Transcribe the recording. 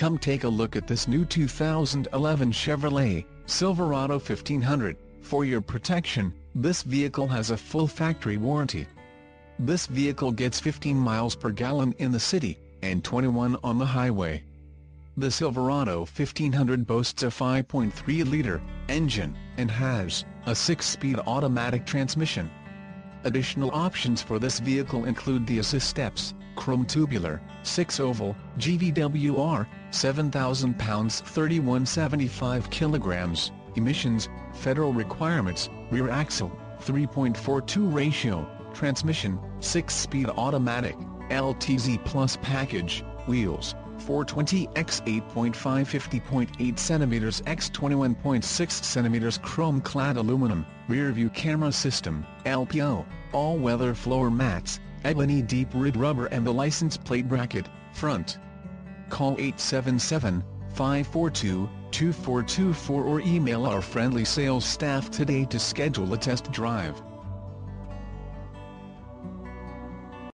Come take a look at this new 2011 Chevrolet Silverado 1500. For your protection, this vehicle has a full factory warranty. This vehicle gets 15 miles per gallon in the city, and 21 on the highway. The Silverado 1500 boasts a 5.3-liter engine, and has a 6-speed automatic transmission. Additional options for this vehicle include the assist steps, chrome tubular, 6-oval, GVWR, 7,000 pounds 3175 kilograms, emissions, federal requirements, rear axle, 3.42 ratio, transmission, 6-speed automatic, LTZ Plus package, wheels, 420 x 8.5 50.8 cm x 21.6 cm chrome-clad aluminum, rear-view camera system, LPO, all-weather floor mats, ebony deep red rubber and the license plate bracket, front. Call 877-542-2424 or email our friendly sales staff today to schedule a test drive.